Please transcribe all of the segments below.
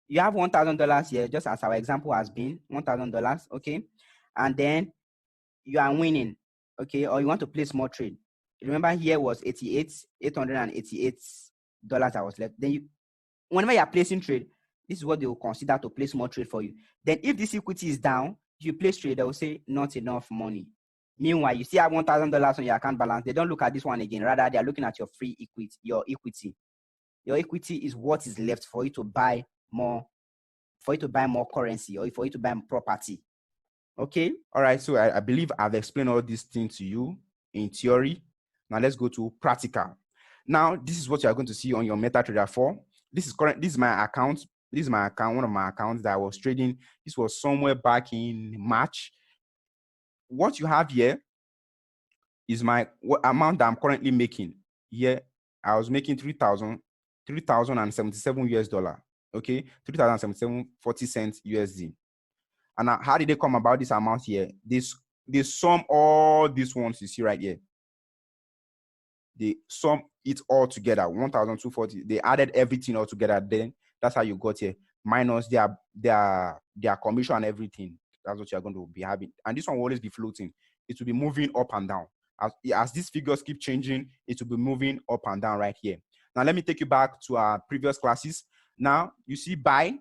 you have $1,000 here, just as our example has been $1,000, okay, and then you are winning, okay, or you want to place more trade. Remember, here was $888 that was left. Then you, whenever you are placing trade, this is what they will consider to place more trade for you. Then if this equity is down, if you place trade, they will say not enough money. Meanwhile, you still have $1,000 on your account balance. They don't look at this one again. Rather, they are looking at your free equity, your equity. Your equity is what is left for you to buy more, currency, or for you to buy property. Okay. All right. So I believe I've explained all these things to you in theory. Now let's go to practical. Now, this is what you are going to see on your MetaTrader 4. This is my account. This is my account, one of my accounts that I was trading. This was somewhere back in March. What you have here is my amount that I'm currently making. Here, I was making 3,077 US dollar. Okay, 3,077.40 cents USD. And how did they come about this amount here? They sum all these ones you see right here. They sum it all together, 1,240. They added everything all together. Then that's how you got here, minus their commission and everything. That's what you're going to be having. And this one will always be floating. It will be moving up and down. As these figures keep changing, it will be moving up and down right here. Now, let me take you back to our previous classes. Now, you see buy.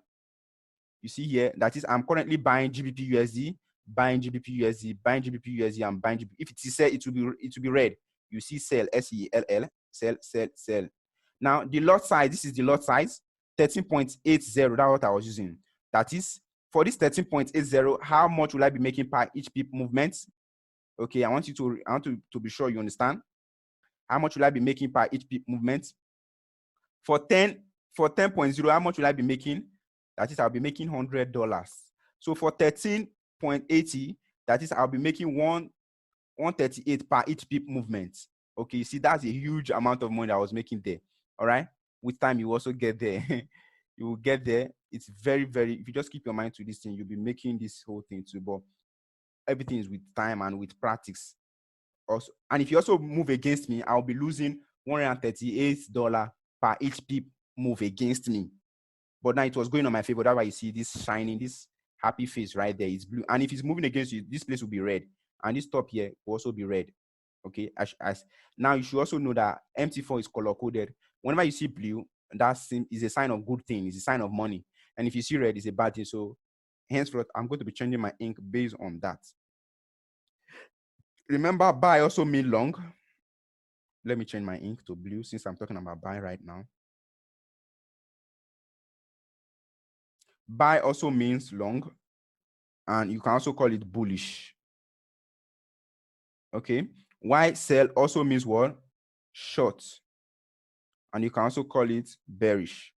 You see here, that is, I'm currently buying GBP USD, buying GBP USD, buying GBP USD, and buying GBP. If it is sell, it will be red. You see sell, SELL, sell, sell, sell. Now, the lot size, this is the lot size, 13.80. That's what I was using. That is, for this 13.80, how much will I be making per each pip movement? Okay, I want to be sure you understand. How much will I be making per each pip movement? For 10.0, how much will I be making? That is, I'll be making $100. So for 13.80, that is, I'll be making 138 per each pip movement. Okay, you see, that's a huge amount of money that I was making there. All right, with time you also get there. You will get there. It's very, very, if you just keep your mind to this thing, you'll be making this whole thing too. But everything is with time and with practice also. And if you also move against me, I'll be losing $138 per each pip move against me. But now it was going on my favor. That's why you see this shining, this happy face right there. It's blue. And if it's moving against you, this place will be red. And this top here will also be red. Okay. Now you should also know that MT4 is color coded. Whenever you see blue, that is a sign of good thing. It's a sign of money. And if you see red, it's a bad thing. So henceforth, I'm going to be changing my ink based on that. Remember, buy also mean long. Let me change my ink to blue since I'm talking about buy right now. Buy also means long, and you can also call it bullish. Okay. Why sell also means what? Short. And you can also call it bearish.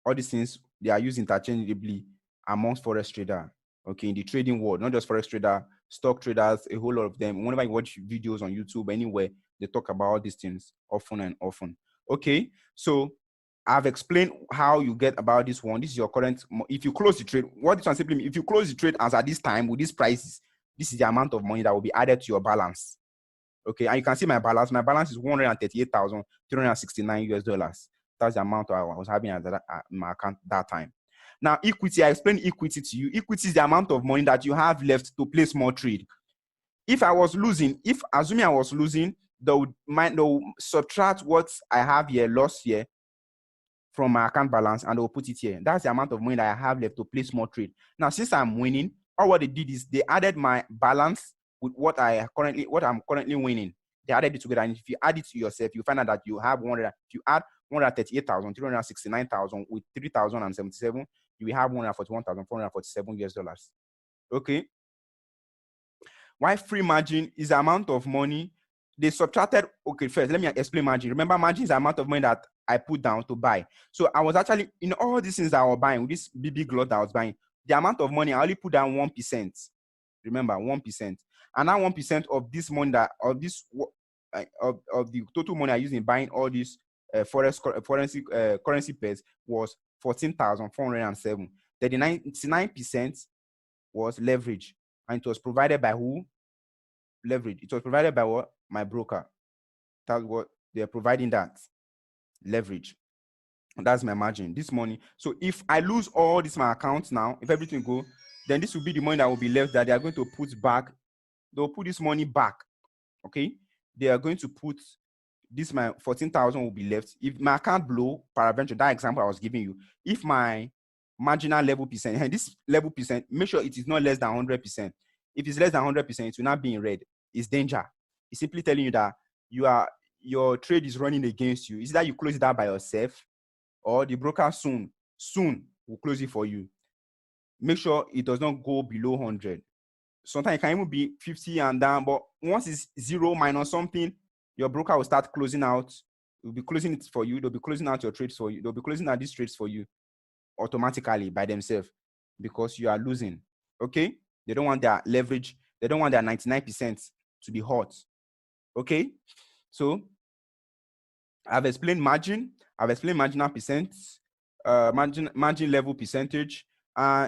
All these things, they are used interchangeably amongst forex trader. Okay, in the trading world, not just forex trader, stock traders, a whole lot of them. Whenever you watch videos on YouTube, anywhere, they talk about all these things often and often. Okay, so I've explained how you get about this one. This is your current. If you close the trade, what this one simply means, if you close the trade as at this time with these prices, this is the amount of money that will be added to your balance. Okay, and you can see my balance. My balance is $138,369 US. That's the amount I was having at my account that time. Now, equity, I explained equity to you. Equity is the amount of money that you have left to place more trade. If I was losing, assuming I was losing, they'll subtract what I have here, lost here, from my account balance, and they'll put it here. That's the amount of money that I have left to place more trade. Now, since I'm winning, all what they did is they added my balance with what I'm currently winning. They added it together, and if you add it to yourself, you find out that you have if you add 138,369,000 with 3,077, you will have 141,447 US dollars. Okay. Why free margin is the amount of money they subtracted. Okay, first let me explain margin. Remember, margin is the amount of money that I put down to buy. So I was actually, in all these things that I was buying, with this big lot that I was buying, the amount of money I only put down 1%. Remember, 1%. And that 1% of this money of the total money I used in buying all these currency pairs was 14,407. 99% was leverage, and it was provided by who? Leverage. It was provided by what? My broker. That's what they're providing, that leverage. That's my margin, this money. So if I lose all this my accounts now, if everything go, then this will be the money that will be left that they are going to put back. They'll put this money back. Okay, they are going to put this, my 14,000 will be left. If my account blow, peradventure, that example I was giving you, if my marginal level percent, and this level percent, make sure it is not less than 100%. If it's less than 100%, it will not be in red. It's danger. It's simply telling you that your trade is running against you. Is that you close it out by yourself, or the broker soon will close it for you. Make sure it does not go below 100. Sometimes it can even be 50 and down, but once it's 0 minus something, your broker will start closing out. Will be closing it for you. They'll be closing out your trades for you. They'll be closing out these trades for you automatically by themselves, because you are losing. Okay, they don't want their leverage, they don't want their 99% to be hot. Okay, so I've explained margin, I've explained marginal percent, margin level percentage.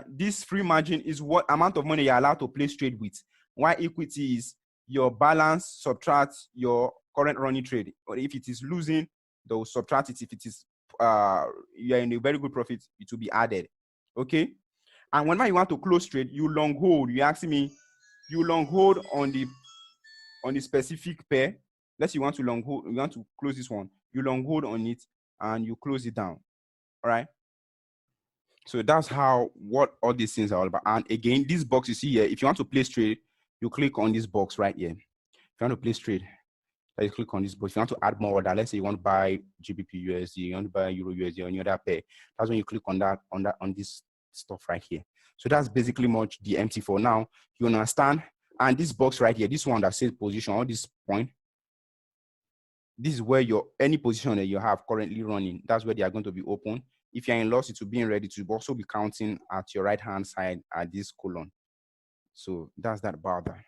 This free margin is what amount of money you're allowed to place trade with. While equity is your balance subtract your current running trade. Or if it is losing, they'll subtract it. If it is you're in a very good profit, it will be added. Okay. And whenever you want to close trade, you long hold. You ask me, you long hold on the specific pair. Let's say you want to long hold, you want to close this one, you long hold on it and you close it down. All right. So that's what all these things are all about. And again, this box you see here, if you want to place trade, you click on this box right here. If you want to place trade, you click on this box. If you want to add more order, let's say you want to buy GBP USD, you want to buy Euro USD or any other pair, that's when you click on that, on this stuff right here. So that's basically much the MT4. Now you understand. And this box right here, this one that says position, all this point, this is where any position that you have currently running, that's where they are going to be open. If you're in loss, it will be in red. It will also be counting at your right hand side at this column. So that's that about that.